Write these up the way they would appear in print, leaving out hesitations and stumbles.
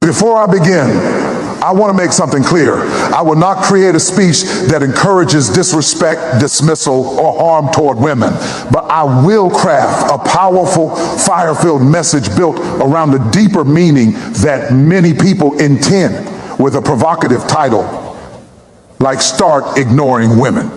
Before I begin, I want to make something clear. I will not create a speech that encourages disrespect, dismissal, or harm toward women, but I will craft a powerful, fire-filled message built around the deeper meaning that many people intend, with a provocative title like "Start Ignoring Women,"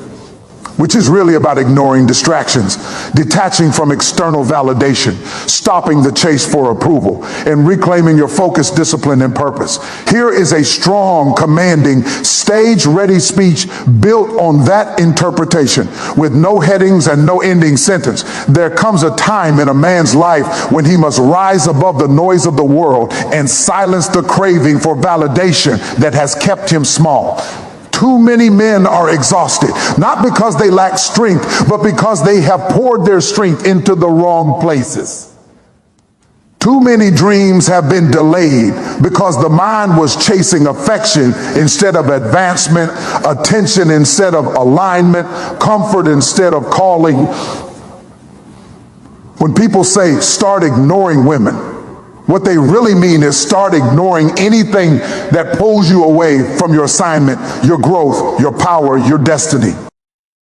which is really about ignoring distractions, detaching from external validation, stopping the chase for approval, and reclaiming your focus, discipline, and purpose. Here is a strong, commanding, stage-ready speech built on that interpretation, with no headings and no ending sentence. There comes a time in a man's life when he must rise above the noise of the world and silence the craving for validation that has kept him small. Too many men are exhausted, not because they lack strength, but because they have poured their strength into the wrong places. Too many dreams have been delayed because the mind was chasing affection instead of advancement, attention instead of alignment, comfort instead of calling. When people say "start ignoring women," what they really mean is start ignoring anything that pulls you away from your assignment, your growth, your power, your destiny.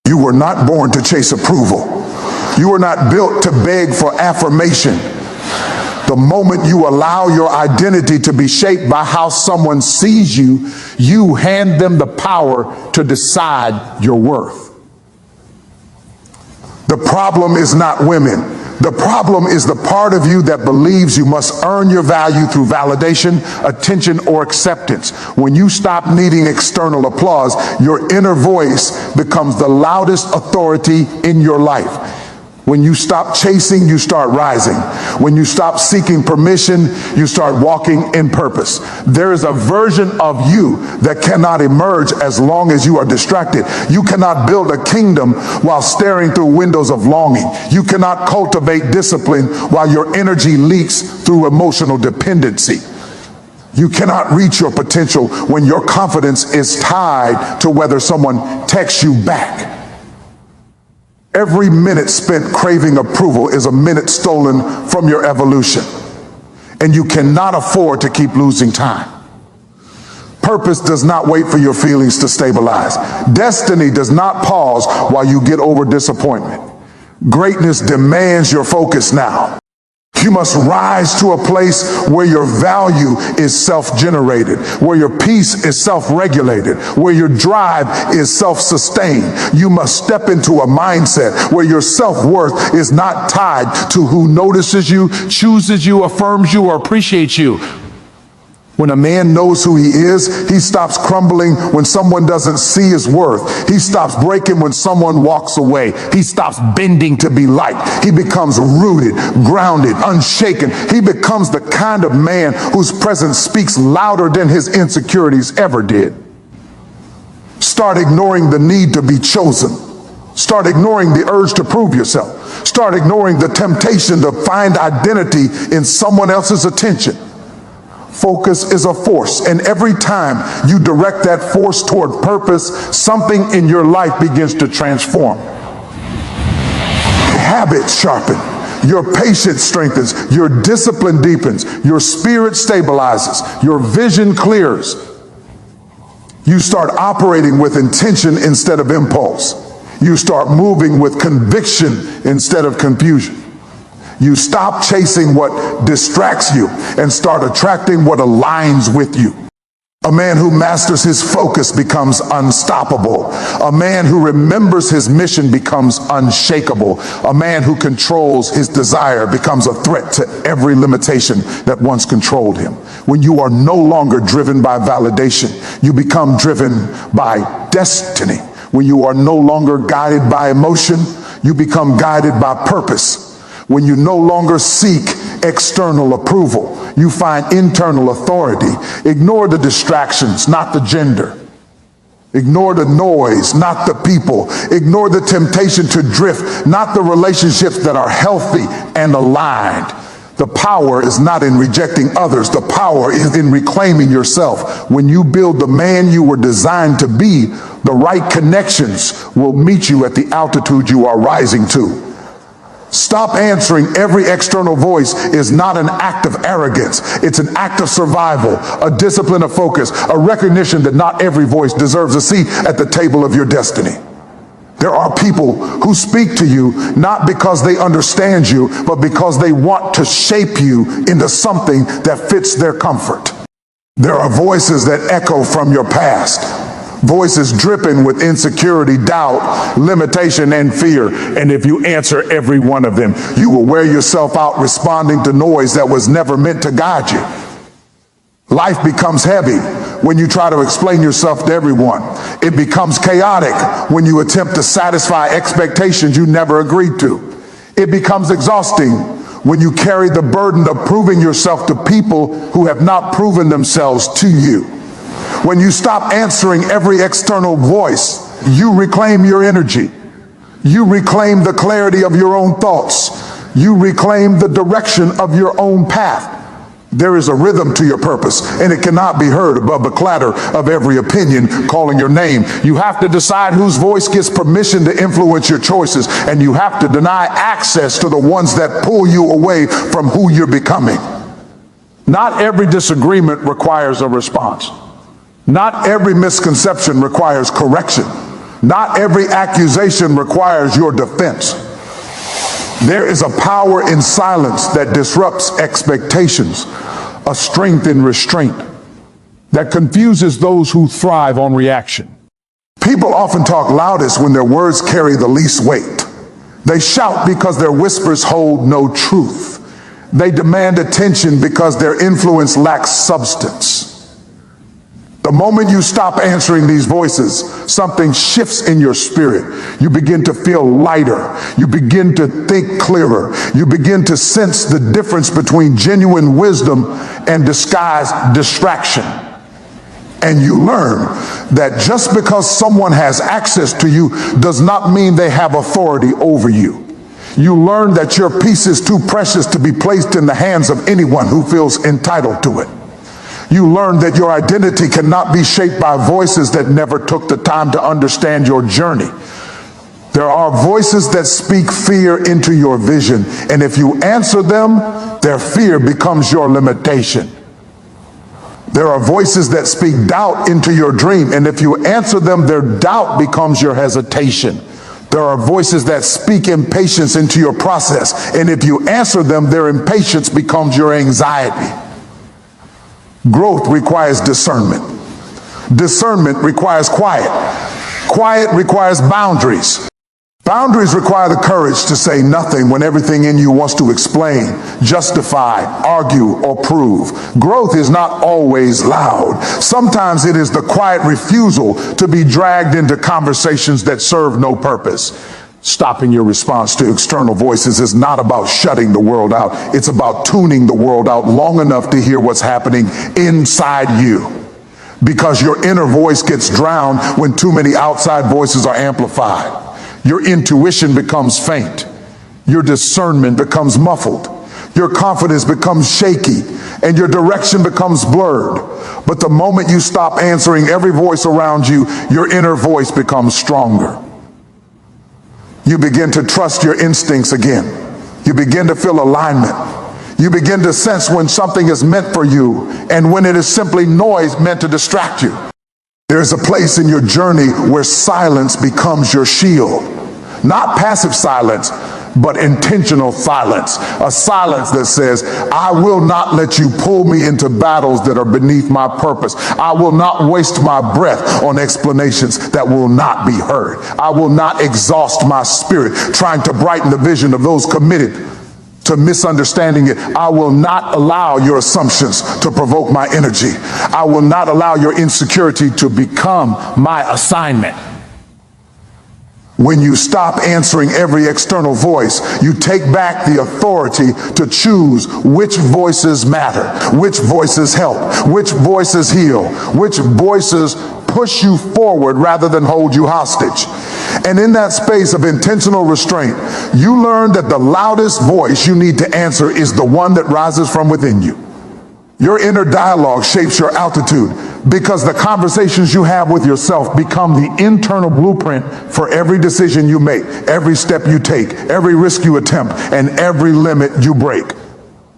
You were not born to chase approval. You were not built to beg for affirmation. The moment you allow your identity to be shaped by how someone sees you, you hand them the power to decide your worth. The problem is not women. The problem is the part of you that believes you must earn your value through validation, attention, or acceptance. When you stop needing external applause, your inner voice becomes the loudest authority in your life. When you stop chasing, you start rising. When you stop seeking permission, you start walking in purpose. There is a version of you that cannot emerge as long as you are distracted. You cannot build a kingdom while staring through windows of longing. You cannot cultivate discipline while your energy leaks through emotional dependency. You cannot reach your potential when your confidence is tied to whether someone texts you back. Every minute spent craving approval is a minute stolen from your evolution, and you cannot afford to keep losing time. Purpose does not wait for your feelings to stabilize. Destiny does not pause while you get over disappointment. Greatness demands your focus now. You must rise to a place where your value is self-generated, where your peace is self-regulated, where your drive is self-sustained. You must step into a mindset where your self-worth is not tied to who notices you, chooses you, affirms you, or appreciates you. When a man knows who he is, he stops crumbling when someone doesn't see his worth. He stops breaking when someone walks away. He stops bending to be liked. He becomes rooted, grounded, unshaken. He becomes the kind of man whose presence speaks louder than his insecurities ever did. Start ignoring the need to be chosen. Start ignoring the urge to prove yourself. Start ignoring the temptation to find identity in someone else's attention. Focus is a force, and every time you direct that force toward purpose, something in your life begins to transform. Habits sharpen, your patience strengthens, your discipline deepens, your spirit stabilizes, your vision clears. You start operating with intention instead of impulse. You start moving with conviction instead of confusion. You stop chasing what distracts you and start attracting what aligns with you. A man who masters his focus becomes unstoppable. A man who remembers his mission becomes unshakable. A man who controls his desire becomes a threat to every limitation that once controlled him. When you are no longer driven by validation, you become driven by destiny. When you are no longer guided by emotion, you become guided by purpose. When you no longer seek external approval, you find internal authority. Ignore the distractions, not the gender. Ignore the noise, not the people. Ignore the temptation to drift, not the relationships that are healthy and aligned. The power is not in rejecting others. The power is in reclaiming yourself. When you build the man you were designed to be, the right connections will meet you at the altitude you are rising to. Stop answering every external voice is not an act of arrogance. It's an act of survival, a discipline of focus, a recognition that not every voice deserves a seat at the table of your destiny. There are people who speak to you not because they understand you, but because they want to shape you into something that fits their comfort. There are voices that echo from your past. Voices dripping with insecurity, doubt, limitation, and fear. And if you answer every one of them, you will wear yourself out responding to noise that was never meant to guide you. Life becomes heavy when you try to explain yourself to everyone. It becomes chaotic when you attempt to satisfy expectations you never agreed to. It becomes exhausting when you carry the burden of proving yourself to people who have not proven themselves to you. When you stop answering every external voice, you reclaim your energy. You reclaim the clarity of your own thoughts. You reclaim the direction of your own path. There is a rhythm to your purpose, and it cannot be heard above the clatter of every opinion calling your name. You have to decide whose voice gets permission to influence your choices, and you have to deny access to the ones that pull you away from who you're becoming. Not every disagreement requires a response. Not every misconception requires correction. Not every accusation requires your defense. There is a power in silence that disrupts expectations, a strength in restraint that confuses those who thrive on reaction. People often talk loudest when their words carry the least weight. They shout because their whispers hold no truth. They demand attention because their influence lacks substance. The moment you stop answering these voices, something shifts in your spirit. You begin to feel lighter. You begin to think clearer. You begin to sense the difference between genuine wisdom and disguised distraction. And you learn that just because someone has access to you does not mean they have authority over you. You learn that your peace is too precious to be placed in the hands of anyone who feels entitled to it. You learn that your identity cannot be shaped by voices that never took the time to understand your journey. There are voices that speak fear into your vision, and if you answer them, their fear becomes your limitation. There are voices that speak doubt into your dream, and if you answer them, their doubt becomes your hesitation. There are voices that speak impatience into your process, and if you answer them, their impatience becomes your anxiety. Growth requires discernment. Discernment requires quiet. Quiet requires boundaries. Boundaries require the courage to say nothing when everything in you wants to explain, justify, argue, or prove. Growth is not always loud. Sometimes it is the quiet refusal to be dragged into conversations that serve no purpose. Stopping your response to external voices is not about shutting the world out. It's about tuning the world out long enough to hear what's happening inside you. Because your inner voice gets drowned when too many outside voices are amplified. Your intuition becomes faint. Your discernment becomes muffled. Your confidence becomes shaky, and your direction becomes blurred. But the moment you stop answering every voice around you, your inner voice becomes stronger. You begin to trust your instincts again. You begin to feel alignment. You begin to sense when something is meant for you and when it is simply noise meant to distract you. There is a place in your journey where silence becomes your shield. Not passive silence, but intentional silence. A silence that says, I will not let you pull me into battles that are beneath my purpose. I will not waste my breath on explanations that will not be heard. I will not exhaust my spirit trying to brighten the vision of those committed to misunderstanding it. I will not allow your assumptions to provoke my energy. I will not allow your insecurity to become my assignment. When you stop answering every external voice, you take back the authority to choose which voices matter, which voices help, which voices heal, which voices push you forward rather than hold you hostage. And in that space of intentional restraint, you learn that the loudest voice you need to answer is the one that rises from within you. Your inner dialogue shapes your altitude because the conversations you have with yourself become the internal blueprint for every decision you make, every step you take, every risk you attempt, and every limit you break.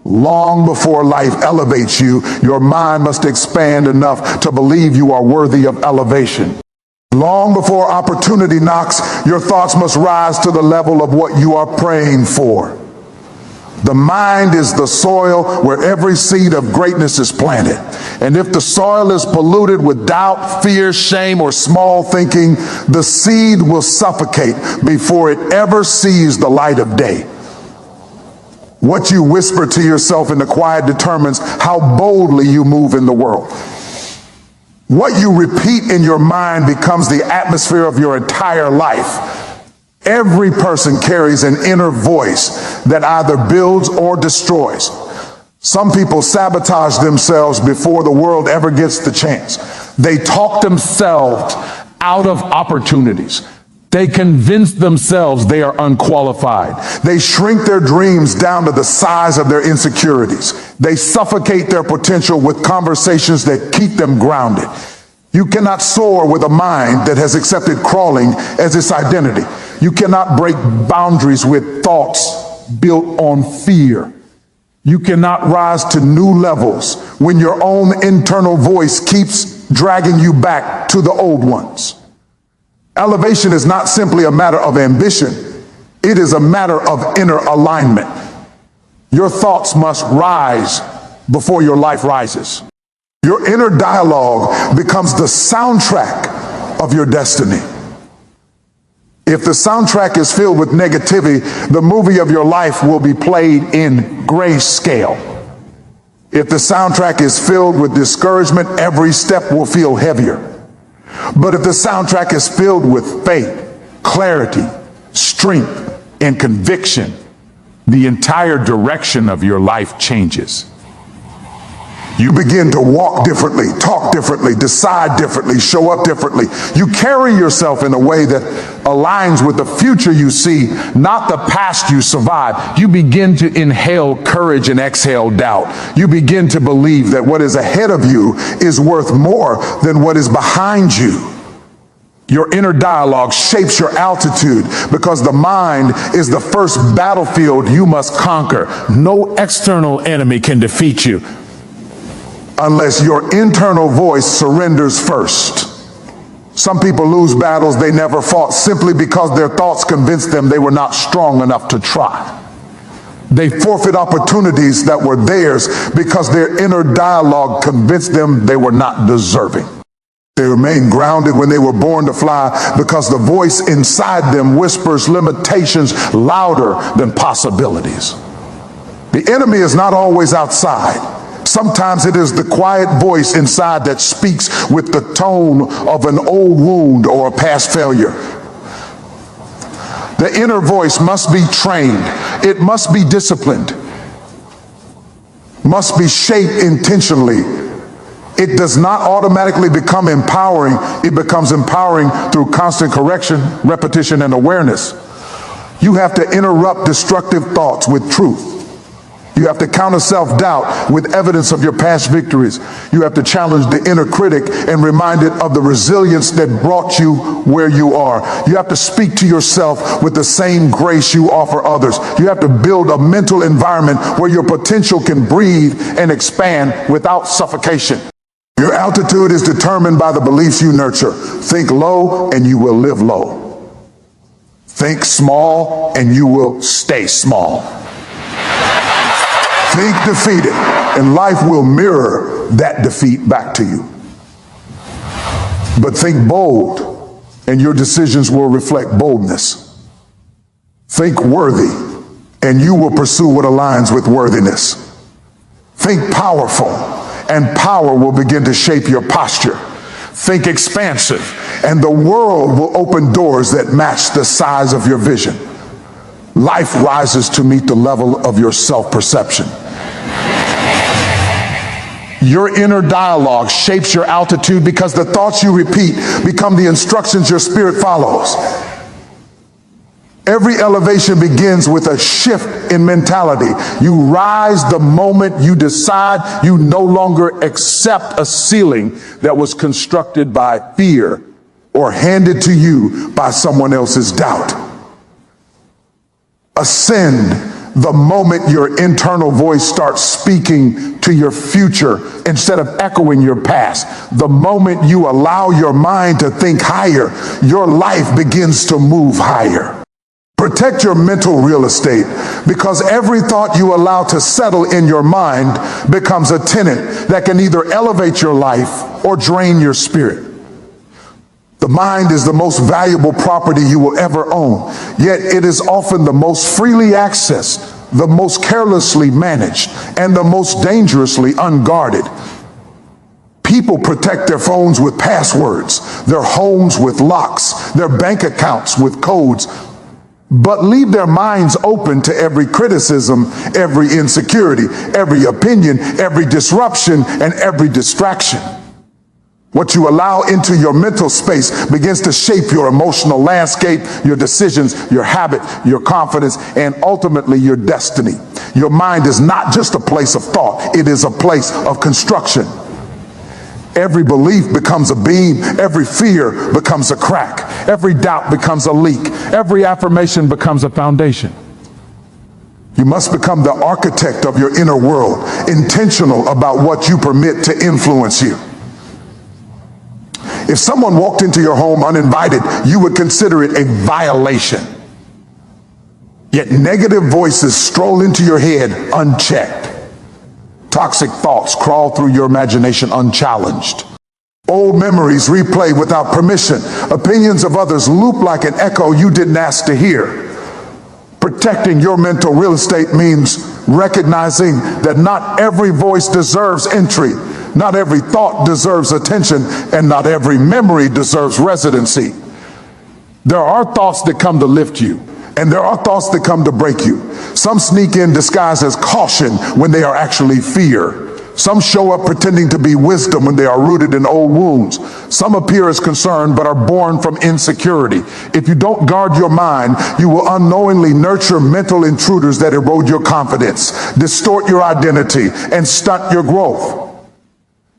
Long before life elevates you, your mind must expand enough to believe you are worthy of elevation. Long before opportunity knocks, your thoughts must rise to the level of what you are praying for. The mind is the soil where every seed of greatness is planted. And if the soil is polluted with doubt, fear, shame, or small thinking, the seed will suffocate before it ever sees the light of day. What you whisper to yourself in the quiet determines how boldly you move in the world. What you repeat in your mind becomes the atmosphere of your entire life. Every person carries an inner voice that either builds or destroys. Some people sabotage themselves before the world ever gets the chance. They talk themselves out of opportunities. They convince themselves they are unqualified. They shrink their dreams down to the size of their insecurities. They suffocate their potential with conversations that keep them grounded. You cannot soar with a mind that has accepted crawling as its identity. You cannot break boundaries with thoughts built on fear. You cannot rise to new levels when your own internal voice keeps dragging you back to the old ones. Elevation is not simply a matter of ambition. It is a matter of inner alignment. Your thoughts must rise before your life rises. Your inner dialogue becomes the soundtrack of your destiny. If the soundtrack is filled with negativity, the movie of your life will be played in grayscale. If the soundtrack is filled with discouragement, every step will feel heavier. But if the soundtrack is filled with faith, clarity, strength, and conviction, the entire direction of your life changes. You begin to walk differently, talk differently, decide differently, show up differently. You carry yourself in a way that aligns with the future you see, not the past you survived. You begin to inhale courage and exhale doubt. You begin to believe that what is ahead of you is worth more than what is behind you. Your inner dialogue shapes your altitude because the mind is the first battlefield you must conquer. No external enemy can defeat you unless your internal voice surrenders first. Some people lose battles they never fought simply because their thoughts convinced them they were not strong enough to try. They forfeit opportunities that were theirs because their inner dialogue convinced them they were not deserving. They remain grounded when they were born to fly because the voice inside them whispers limitations louder than possibilities. The enemy is not always outside. Sometimes it is the quiet voice inside that speaks with the tone of an old wound or a past failure. The inner voice must be trained. It must be disciplined. Must be shaped intentionally. It does not automatically become empowering. It becomes empowering through constant correction, repetition, and awareness. You have to interrupt destructive thoughts with truth. You have to counter self-doubt with evidence of your past victories. You have to challenge the inner critic and remind it of the resilience that brought you where you are. You have to speak to yourself with the same grace you offer others. You have to build a mental environment where your potential can breathe and expand without suffocation. Your altitude is determined by the beliefs you nurture. Think low and you will live low. Think small and you will stay small. Think defeated, and life will mirror that defeat back to you. But think bold, and your decisions will reflect boldness. Think worthy, and you will pursue what aligns with worthiness. Think powerful, and power will begin to shape your posture. Think expansive, and the world will open doors that match the size of your vision. Life rises to meet the level of your self-perception. Your inner dialogue shapes your altitude because the thoughts you repeat become the instructions your spirit follows. Every elevation begins with a shift in mentality. You rise the moment you decide you no longer accept a ceiling that was constructed by fear or handed to you by someone else's doubt. Ascend the moment your internal voice starts speaking to your future instead of echoing your past. The moment you allow your mind to think higher, your life begins to move higher. Protect your mental real estate, because every thought you allow to settle in your mind becomes a tenant that can either elevate your life or drain your spirit. The mind is the most valuable property you will ever own, yet it is often the most freely accessed, the most carelessly managed, and the most dangerously unguarded. People protect their phones with passwords, their homes with locks, their bank accounts with codes, but leave their minds open to every criticism, every insecurity, every opinion, every disruption, and every distraction. What you allow into your mental space begins to shape your emotional landscape, your decisions, your habit, your confidence, and ultimately your destiny. Your mind is not just a place of thought, it is a place of construction. Every belief becomes a beam, every fear becomes a crack, every doubt becomes a leak, every affirmation becomes a foundation. You must become the architect of your inner world, intentional about what you permit to influence you. If someone walked into your home uninvited, you would consider it a violation. Yet negative voices stroll into your head unchecked. Toxic thoughts crawl through your imagination unchallenged. Old memories replay without permission. Opinions of others loop like an echo you didn't ask to hear. Protecting your mental real estate means recognizing that not every voice deserves entry, not every thought deserves attention, and not every memory deserves residency. There are thoughts that come to lift you, and there are thoughts that come to break you. Some sneak in disguised as caution when they are actually fear. Some show up pretending to be wisdom when they are rooted in old wounds. Some appear as concern but are born from insecurity. If you don't guard your mind, you will unknowingly nurture mental intruders that erode your confidence, distort your identity, and stunt your growth.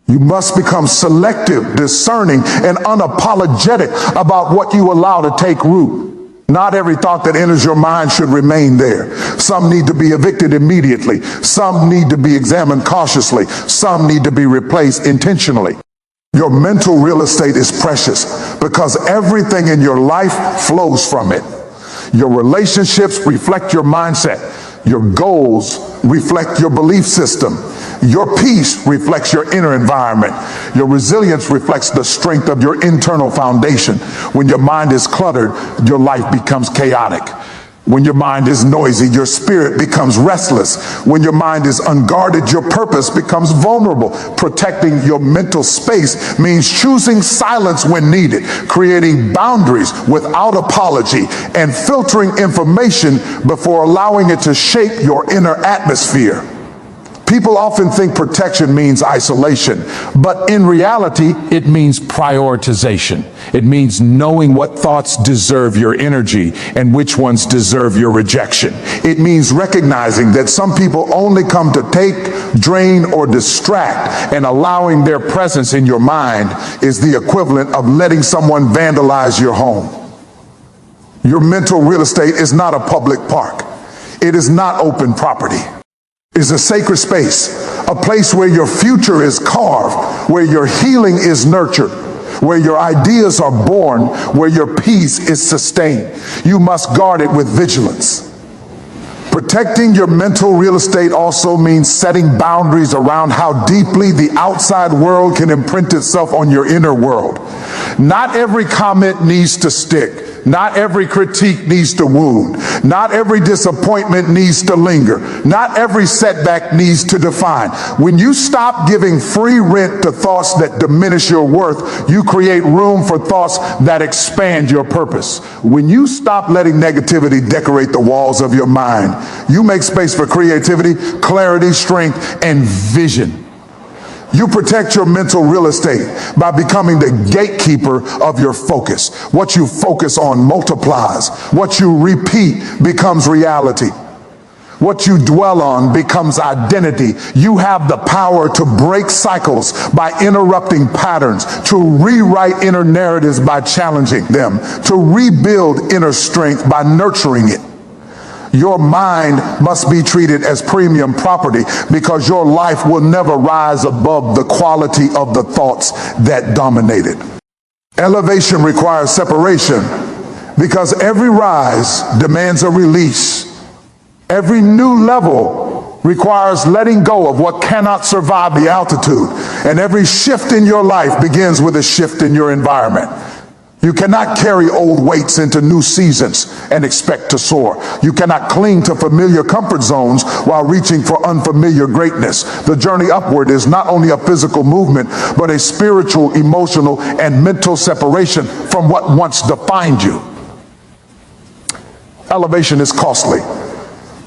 You must become selective, discerning, and unapologetic about what you allow to take root. Not every thought that enters your mind should remain there. Some need to be evicted immediately. Some need to be examined cautiously. Some need to be replaced intentionally. Your mental real estate is precious because everything in your life flows from it. Your relationships reflect your mindset. Your goals reflect your belief system. Your peace reflects your inner environment. Your resilience reflects the strength of your internal foundation. When your mind is cluttered, your life becomes chaotic. When your mind is noisy, your spirit becomes restless. When your mind is unguarded, your purpose becomes vulnerable. Protecting your mental space means choosing silence when needed, creating boundaries without apology, and filtering information before allowing it to shape your inner atmosphere. People often think protection means isolation, but in reality, it means prioritization. It means knowing what thoughts deserve your energy and which ones deserve your rejection. It means recognizing that some people only come to take, drain, or distract, and allowing their presence in your mind is the equivalent of letting someone vandalize your home. Your mental real estate is not a public park. It is not open property. Is a sacred space, a place where your future is carved, where your healing is nurtured, where your ideas are born, where your peace is sustained. You must guard it with vigilance. Protecting your mental real estate also means setting boundaries around how deeply the outside world can imprint itself on your inner world. Not every comment needs to stick. Not every critique needs to wound. Not every disappointment needs to linger. Not every setback needs to define. When you stop giving free rent to thoughts that diminish your worth, you create room for thoughts that expand your purpose. When you stop letting negativity decorate the walls of your mind, you make space for creativity, clarity, strength, and vision. You protect your mental real estate by becoming the gatekeeper of your focus. What you focus on multiplies. What you repeat becomes reality. What you dwell on becomes identity. You have the power to break cycles by interrupting patterns, to rewrite inner narratives by challenging them, to rebuild inner strength by nurturing it. Your mind must be treated as premium property because your life will never rise above the quality of the thoughts that dominate it. Elevation requires separation because every rise demands a release. Every new level requires letting go of what cannot survive the altitude. And every shift in your life begins with a shift in your environment. You cannot carry old weights into new seasons and expect to soar. You cannot cling to familiar comfort zones while reaching for unfamiliar greatness. The journey upward is not only a physical movement, but a spiritual, emotional, and mental separation from what once defined you. Elevation is costly.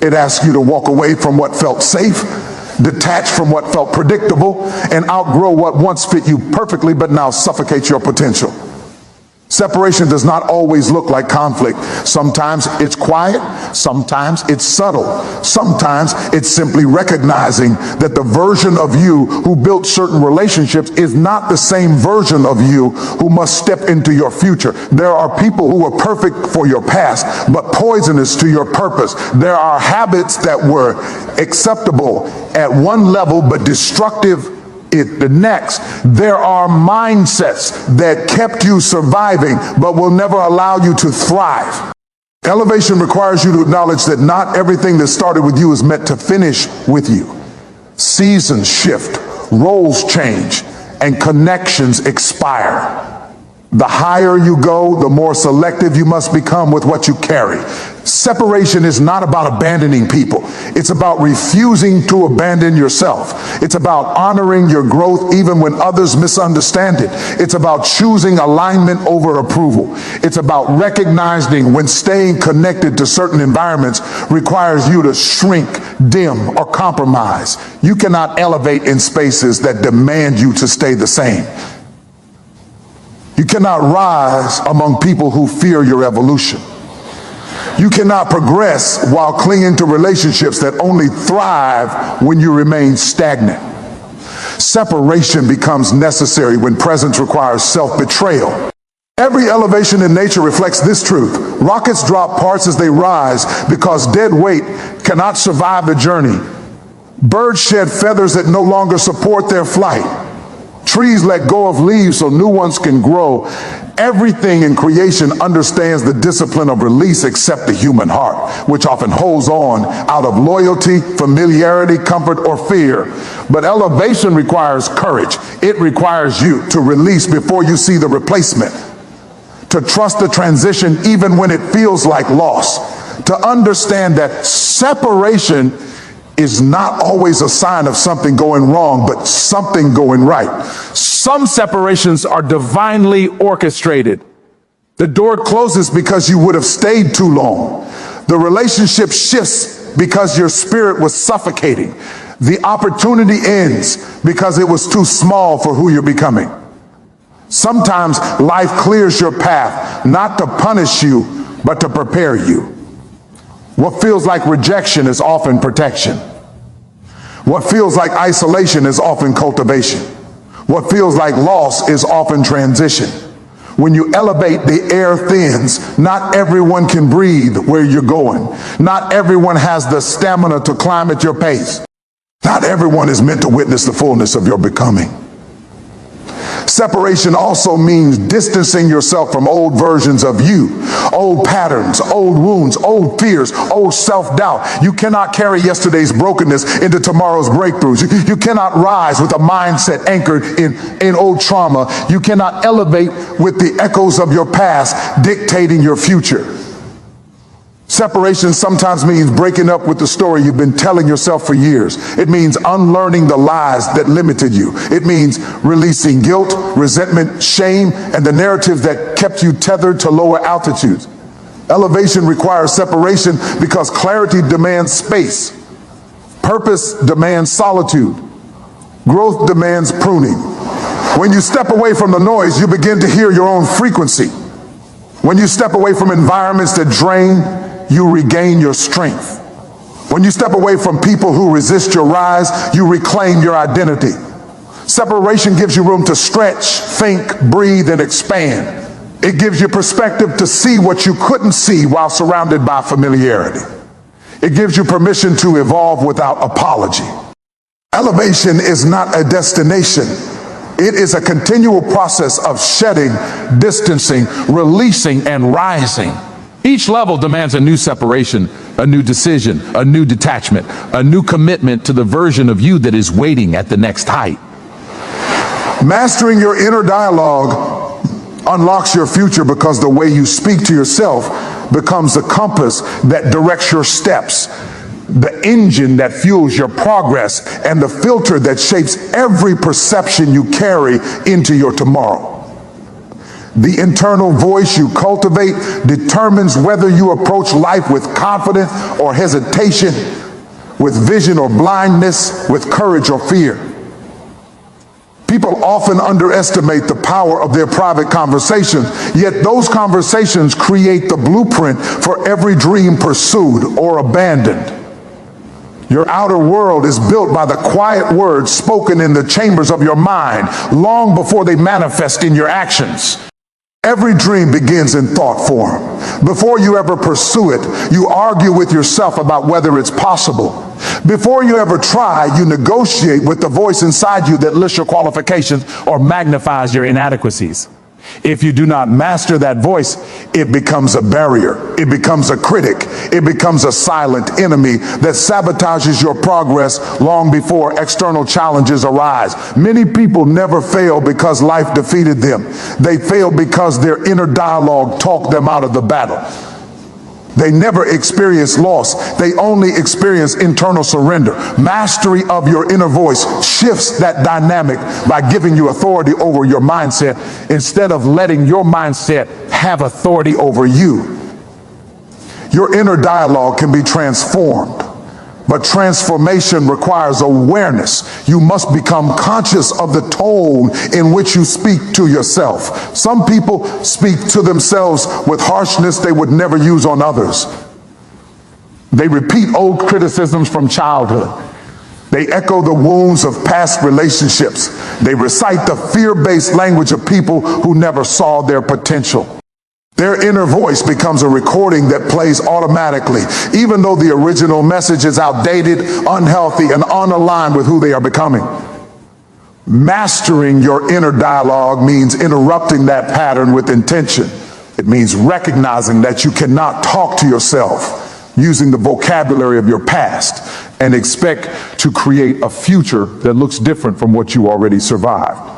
It asks you to walk away from what felt safe, detach from what felt predictable, and outgrow what once fit you perfectly but now suffocates your potential. Separation does not always look like conflict. Sometimes it's quiet, sometimes it's subtle, sometimes it's simply recognizing that the version of you who built certain relationships is not the same version of you who must step into your future. There are people who were perfect for your past, but poisonous to your purpose. There are habits that were acceptable at one level, but destructive at the next. There are mindsets that kept you surviving but will never allow you to thrive. Elevation requires you to acknowledge that not everything that started with you is meant to finish with you. Seasons shift, roles change, and connections expire. The higher you go, the more selective you must become with what you carry. Separation is not about abandoning people. It's about refusing to abandon yourself. It's about honoring your growth even when others misunderstand it. It's about choosing alignment over approval. It's about recognizing when staying connected to certain environments requires you to shrink, dim, or compromise. You cannot elevate in spaces that demand you to stay the same. You cannot rise among people who fear your evolution. You cannot progress while clinging to relationships that only thrive when you remain stagnant. Separation becomes necessary when presence requires self-betrayal. Every elevation in nature reflects this truth. Rockets drop parts as they rise because dead weight cannot survive the journey. Birds shed feathers that no longer support their flight. Trees let go of leaves so new ones can grow. Everything in creation understands the discipline of release except the human heart, which often holds on out of loyalty, familiarity, comfort, or fear. But elevation requires courage. It requires you to release before you see the replacement, to trust the transition even when it feels like loss, to understand that separation is not always a sign of something going wrong, but something going right. Some separations are divinely orchestrated. The door closes because you would have stayed too long. The relationship shifts because your spirit was suffocating. The opportunity ends because it was too small for who you're becoming. Sometimes life clears your path, not to punish you, but to prepare you. What feels like rejection is often protection. What feels like isolation is often cultivation. What feels like loss is often transition. When you elevate, the air thins. Not everyone can breathe where you're going. Not everyone has the stamina to climb at your pace. Not everyone is meant to witness the fullness of your becoming. Separation also means distancing yourself from old versions of you, old patterns, old wounds, old fears, old self-doubt. You cannot carry yesterday's brokenness into tomorrow's breakthroughs. You cannot rise with a mindset anchored in old trauma. You cannot elevate with the echoes of your past dictating your future. Separation sometimes means breaking up with the story you've been telling yourself for years. It means unlearning the lies that limited you. It means releasing guilt, resentment, shame, and the narratives that kept you tethered to lower altitudes. Elevation requires separation because clarity demands space. Purpose demands solitude. Growth demands pruning. When you step away from the noise, you begin to hear your own frequency. When you step away from environments that drain, you regain your strength. When you step away from people who resist your rise, you reclaim your identity. Separation gives you room to stretch, think, breathe, and expand. It gives you perspective to see what you couldn't see while surrounded by familiarity. It gives you permission to evolve without apology. Elevation is not a destination. It is a continual process of shedding, distancing, releasing, and rising. Each level demands a new separation, a new decision, a new detachment, a new commitment to the version of you that is waiting at the next height. Mastering your inner dialogue unlocks your future because the way you speak to yourself becomes the compass that directs your steps, the engine that fuels your progress, and the filter that shapes every perception you carry into your tomorrow. The internal voice you cultivate determines whether you approach life with confidence or hesitation, with vision or blindness, with courage or fear. People often underestimate the power of their private conversations, yet those conversations create the blueprint for every dream pursued or abandoned. Your outer world is built by the quiet words spoken in the chambers of your mind long before they manifest in your actions. Every dream begins in thought form. Before you ever pursue it, you argue with yourself about whether it's possible. Before you ever try, you negotiate with the voice inside you that lists your qualifications or magnifies your inadequacies. If you do not master that voice, it becomes a barrier. It becomes a critic. It becomes a silent enemy that sabotages your progress long before external challenges arise. Many people never fail because life defeated them. They fail because their inner dialogue talked them out of the battle. They never experience loss. They only experience internal surrender. Mastery of your inner voice shifts that dynamic by giving you authority over your mindset instead of letting your mindset have authority over you. Your inner dialogue can be transformed, but transformation requires awareness. You must become conscious of the tone in which you speak to yourself. Some people speak to themselves with harshness they would never use on others. They repeat old criticisms from childhood. They echo the wounds of past relationships. They recite the fear-based language of people who never saw their potential. Their inner voice becomes a recording that plays automatically, even though the original message is outdated, unhealthy, and unaligned with who they are becoming. Mastering your inner dialogue means interrupting that pattern with intention. It means recognizing that you cannot talk to yourself using the vocabulary of your past and expect to create a future that looks different from what you already survived.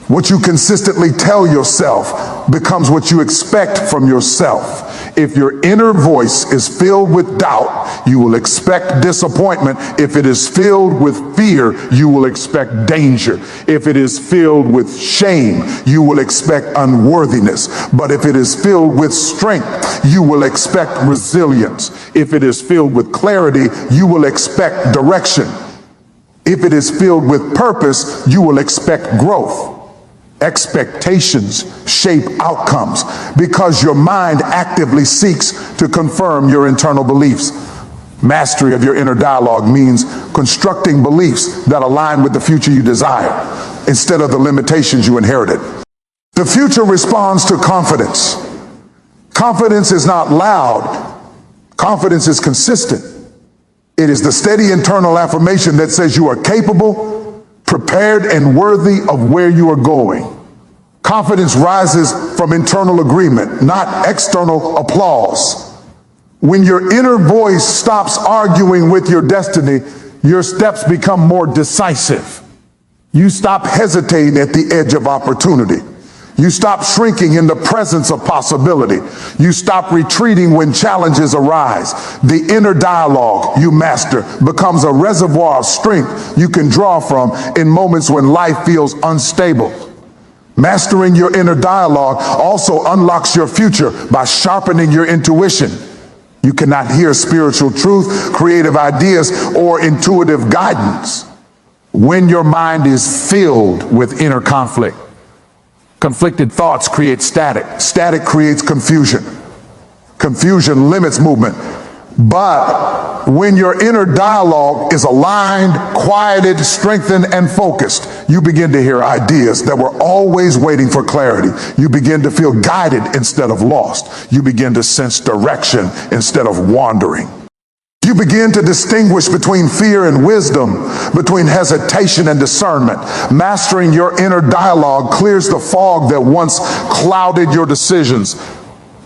What you consistently tell yourself becomes what you expect from yourself. If your inner voice is filled with doubt, you will expect disappointment. If it is filled with fear, you will expect danger. If it is filled with shame, you will expect unworthiness. But if it is filled with strength, you will expect resilience. If it is filled with clarity, you will expect direction. If it is filled with purpose, you will expect growth. Expectations shape outcomes because your mind actively seeks to confirm your internal beliefs. Mastery of your inner dialogue means constructing beliefs that align with the future you desire instead of the limitations you inherited. The future responds to confidence. Confidence is not loud. Confidence is consistent. It is the steady internal affirmation that says you are capable, prepared, and worthy of where you are going. Confidence rises from internal agreement, not external applause. When your inner voice stops arguing with your destiny, your steps become more decisive. You stop hesitating at the edge of opportunity. You stop shrinking in the presence of possibility. You stop retreating when challenges arise. The inner dialogue you master becomes a reservoir of strength you can draw from in moments when life feels unstable. Mastering your inner dialogue also unlocks your future by sharpening your intuition. You cannot hear spiritual truth, creative ideas, or intuitive guidance When your mind is filled with inner conflict, conflicted thoughts create static. Static creates confusion. Confusion limits movement. But when your inner dialogue is aligned, quieted, strengthened, and focused, you begin to hear ideas that were always waiting for clarity. You begin to feel guided instead of lost. You begin to sense direction instead of wandering. You begin to distinguish between fear and wisdom, between hesitation and discernment. Mastering your inner dialogue clears the fog that once clouded your decisions.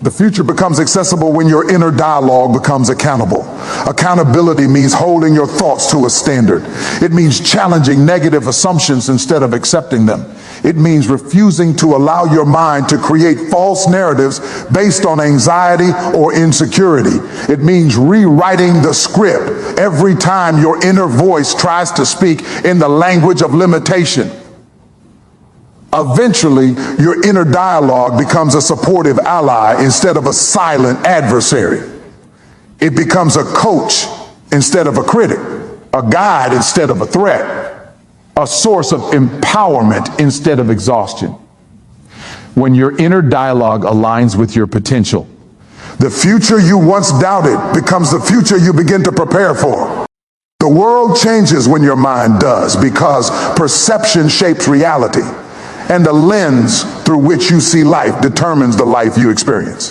The future becomes accessible when your inner dialogue becomes accountable. Accountability means holding your thoughts to a standard. It means challenging negative assumptions instead of accepting them. It means refusing to allow your mind to create false narratives based on anxiety or insecurity. It means rewriting the script every time your inner voice tries to speak in the language of limitation. Eventually, your inner dialogue becomes a supportive ally instead of a silent adversary. It becomes a coach instead of a critic, a guide instead of a threat, a source of empowerment instead of exhaustion. When your inner dialogue aligns with your potential, the future you once doubted becomes the future you begin to prepare for. The world changes when your mind does, because perception shapes reality. And the lens through which you see life determines the life you experience.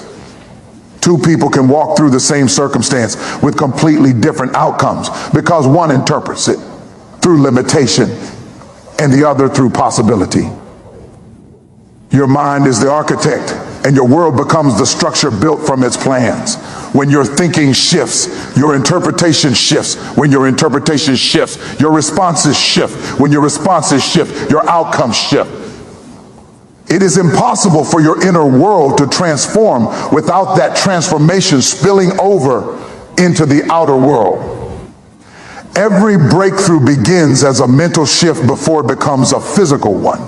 Two people can walk through the same circumstance with completely different outcomes because one interprets it through limitation and the other through possibility. Your mind is the architect, and your world becomes the structure built from its plans. When your thinking shifts, your interpretation shifts. When your interpretation shifts, your responses shift. When your responses shift, your outcomes shift. It is impossible for your inner world to transform without that transformation spilling over into the outer world. Every breakthrough begins as a mental shift before it becomes a physical one.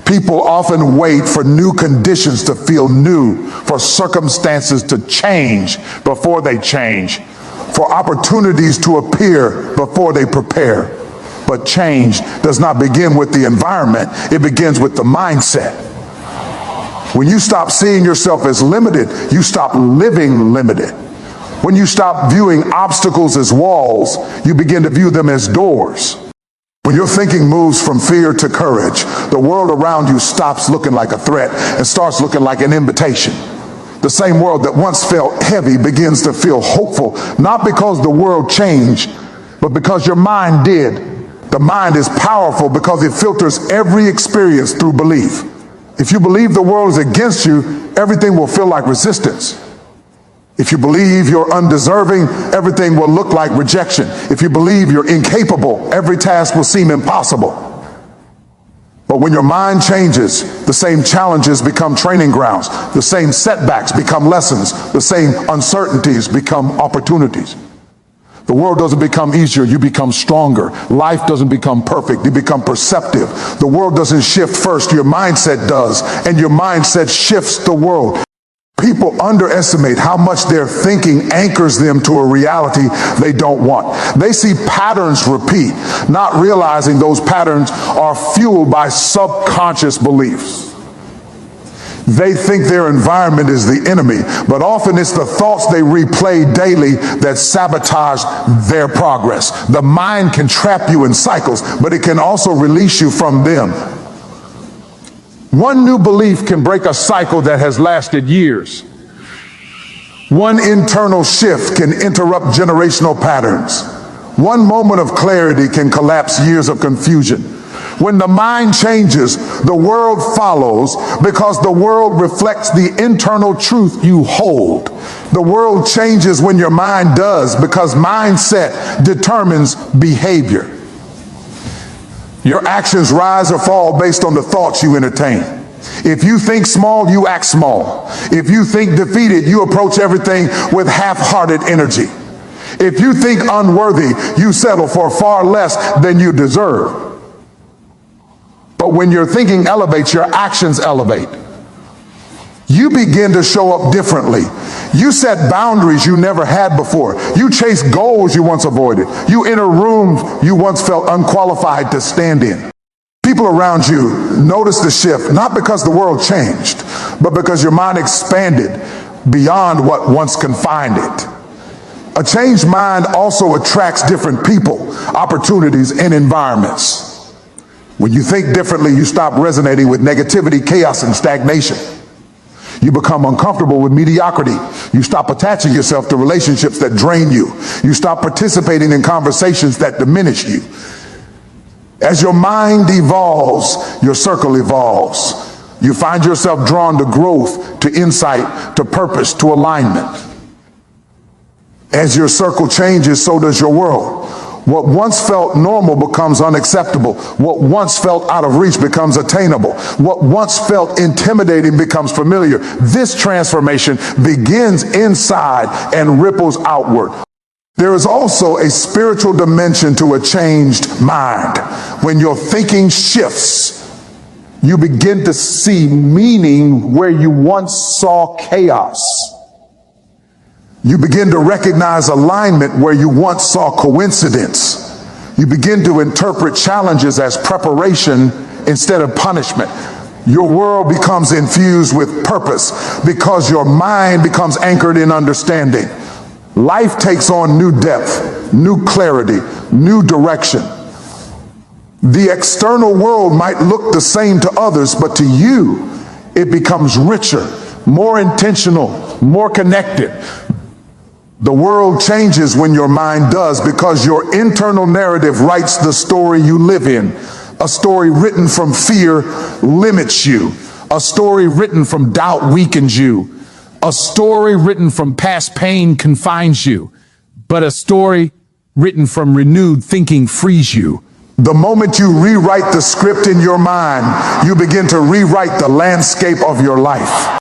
People often wait for new conditions to feel new, for circumstances to change before they change, for opportunities to appear before they prepare. But change does not begin with the environment, it begins with the mindset. When you stop seeing yourself as limited, you stop living limited. When you stop viewing obstacles as walls, you begin to view them as doors. When your thinking moves from fear to courage, the world around you stops looking like a threat and starts looking like an invitation. The same world that once felt heavy begins to feel hopeful, not because the world changed, but because your mind did. The mind is powerful because it filters every experience through belief. If you believe the world is against you, everything will feel like resistance. If you believe you're undeserving, everything will look like rejection. If you believe you're incapable, every task will seem impossible. But when your mind changes, the same challenges become training grounds. The same setbacks become lessons. The same uncertainties become opportunities. The world doesn't become easier, you become stronger. Life doesn't become perfect, you become perceptive. The world doesn't shift first, your mindset does. And your mindset shifts the world. People underestimate how much their thinking anchors them to a reality they don't want. They see patterns repeat, not realizing those patterns are fueled by subconscious beliefs. They think their environment is the enemy, but often it's the thoughts they replay daily that sabotage their progress. The mind can trap you in cycles, but it can also release you from them. One new belief can break a cycle that has lasted years. One internal shift can interrupt generational patterns. One moment of clarity can collapse years of confusion. When the mind changes, the world follows because the world reflects the internal truth you hold. The world changes when your mind does because mindset determines behavior. Your actions rise or fall based on the thoughts you entertain. If you think small, you act small. If you think defeated, you approach everything with half-hearted energy. If you think unworthy, you settle for far less than you deserve. But when your thinking elevates, your actions elevate. You begin to show up differently. You set boundaries you never had before. You chase goals you once avoided. You enter rooms you once felt unqualified to stand in. People around you notice the shift, not because the world changed, but because your mind expanded beyond what once confined it. A changed mind also attracts different people, opportunities, and environments. When you think differently, you stop resonating with negativity, chaos, and stagnation. You become uncomfortable with mediocrity. You stop attaching yourself to relationships that drain you. You stop participating in conversations that diminish you. As your mind evolves, your circle evolves. You find yourself drawn to growth, to insight, to purpose, to alignment. As your circle changes, so does your world. What once felt normal becomes unacceptable. What once felt out of reach becomes attainable. What once felt intimidating becomes familiar. This transformation begins inside and ripples outward. There is also a spiritual dimension to a changed mind. When your thinking shifts, you begin to see meaning where you once saw chaos. You begin to recognize alignment where you once saw coincidence. You begin to interpret challenges as preparation instead of punishment. Your world becomes infused with purpose because your mind becomes anchored in understanding. Life takes on new depth, new clarity, new direction. The external world might look the same to others, but to you, it becomes richer, more intentional, more connected. The world changes when your mind does, because your internal narrative writes the story you live in. A story written from fear limits you. A story written from doubt weakens you. A story written from past pain confines you. But a story written from renewed thinking frees you. The moment you rewrite the script in your mind, you begin to rewrite the landscape of your life.